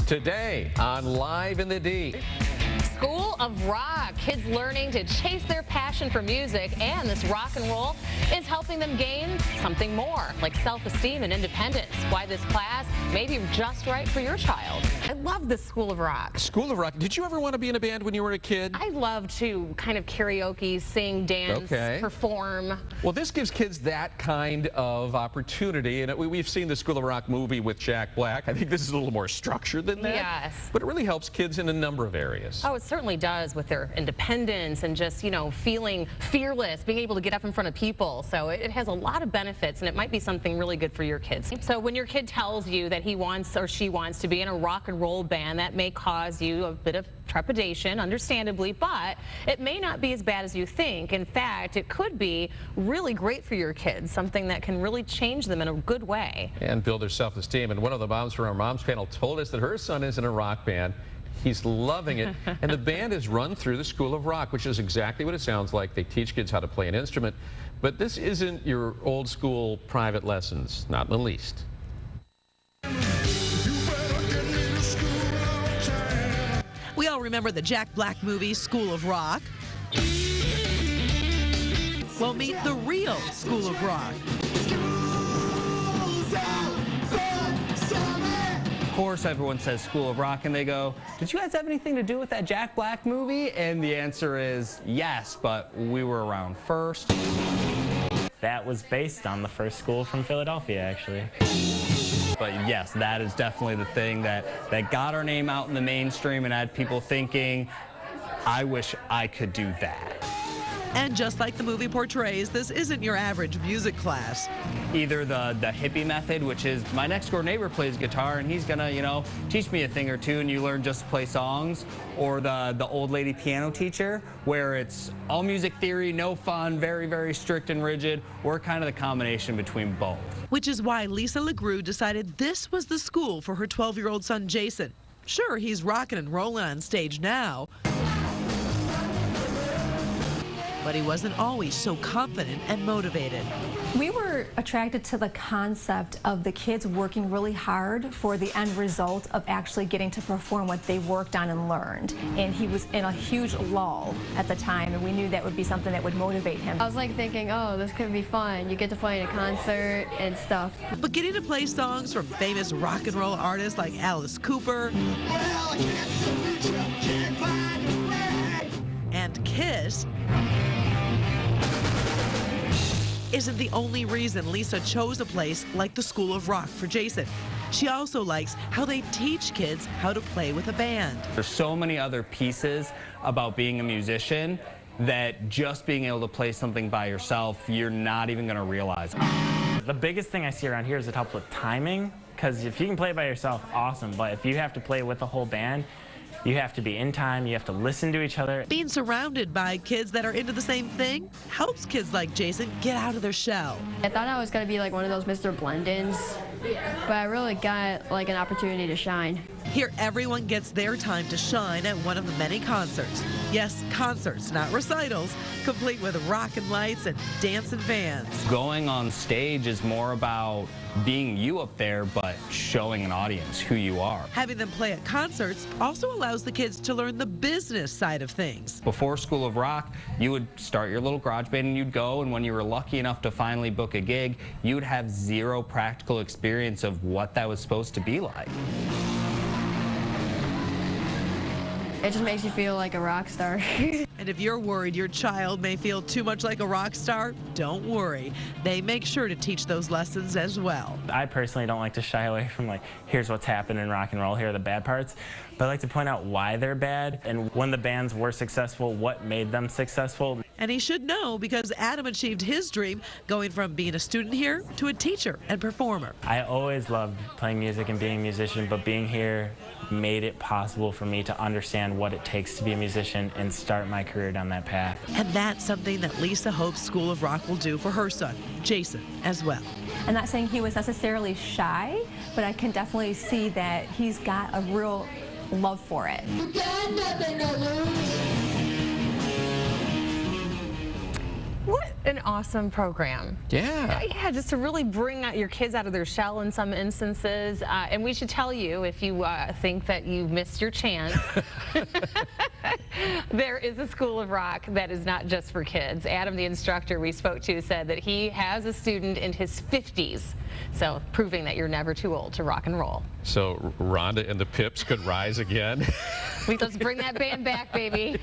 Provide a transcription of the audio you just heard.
Today on Live in the D. School of Rock, kids learning to chase their passion for music, and this rock and roll is helping them gain something more, like self-esteem and independence. Why this class may be just right for your child. I love this School of Rock. School of Rock. Did you ever want to be in a band when you were a kid? I love to kind of karaoke, sing, dance, perform. Well, this gives kids that kind of opportunity, and we've seen the School of Rock movie with Jack Black. I think this is a little more structured than that. Yes. But it really helps kids in a number of areas. Oh, it certainly does, with their independence and just, you know, feeling fearless, being able to get up in front of people. So it has a lot of benefits, and it might be something really good for your kids. So when your kid tells you that he wants or she wants to be in a rock and roll band, that may cause you a bit of trepidation, understandably, but it may not be as bad as you think. In fact, it could be really great for your kids, something that can really change them in a good way. And build their self-esteem. And one of the moms from our Moms panel told us that her son is in a rock band. He's loving it. And the band is run through the School of Rock, which is exactly what it sounds like. They teach kids how to play an instrument. But this isn't your old school private lessons, not in the least. We all remember the Jack Black movie, School of Rock. Well, meet the real School of Rock. Of course, everyone says School of Rock, and they go, did you guys have anything to do with that Jack Black movie? And the answer is yes, but we were around first. That was based on the first school from Philadelphia, actually. But yes, that is definitely the thing that got our name out in the mainstream and had people thinking, I wish I could do that. And just like the movie portrays, this isn't your average music class. Either the hippie method, which is my next door neighbor plays guitar and he's gonna, you know, teach me a thing or two and you learn just to play songs, or the old lady piano teacher, where it's all music theory, no fun, very, very strict and rigid. We're kind of the combination between both. Which is why Lisa LaGrou decided this was the school for her 12-year-old son, Jayson. Sure, he's rocking and rolling on stage now, but he wasn't always so confident and motivated. We were attracted to the concept of the kids working really hard for the end result of actually getting to perform what they worked on and learned. And he was in a huge lull at the time, and we knew that would be something that would motivate him. I was like thinking, oh, this could be fun. You get to play in a concert and stuff. But getting to play songs from famous rock and roll artists like Alice Cooper and Kiss isn't the only reason Lisa chose a place like the School of Rock for Jayson. She also likes how they teach kids how to play with a band. There's so many other pieces about being a musician that just being able to play something by yourself, you're not even going to realize. The biggest thing I see around here is it helps with timing, because if you can play by yourself, awesome, but if you have to play with a whole band, you have to be in time, you have to listen to each other. Being surrounded by kids that are into the same thing helps kids like Jayson get out of their shell. I thought I was going to be like one of those Mr. Blendins, but I really got like an opportunity to shine. Here, everyone gets their time to shine at one of the many concerts. Yes, concerts, not recitals, complete with rockin' lights and dancing bands. Going on stage is more about being you up there, but showing an audience who you are. Having them play at concerts also allows the kids to learn the business side of things. Before School of Rock, you would start your little garage band and you'd go, and when you were lucky enough to finally book a gig, you would have zero practical experience of what that was supposed to be like. It just makes you feel like a rock star. And if you're worried your child may feel too much like a rock star, don't worry. They make sure to teach those lessons as well. I personally don't like to shy away from like, here's what's happened in rock and roll, here are the bad parts, but I like to point out why they're bad and when the bands were successful, what made them successful. And he should know because Adam achieved his dream going from being a student here to a teacher and performer. I always loved playing music and being a musician, but being here made it possible for me to understand what it takes to be a musician and start my career down that path. And that's something that Lisa hopes School of Rock will do for her son, Jayson, as well. I'm not saying he was necessarily shy, but I can definitely see that he's got a real love for it. You got nothing to lose. What an awesome program. Yeah. Yeah, just to really bring out your kids out of their shell in some instances. And we should tell you, if you think that you missed your chance, there is a School of Rock that is not just for kids. Adam, the instructor we spoke to, said that he has a student in his 50s. So proving that you're never too old to rock and roll. So Rhonda and the Pips could rise again. Let's bring that band back, baby.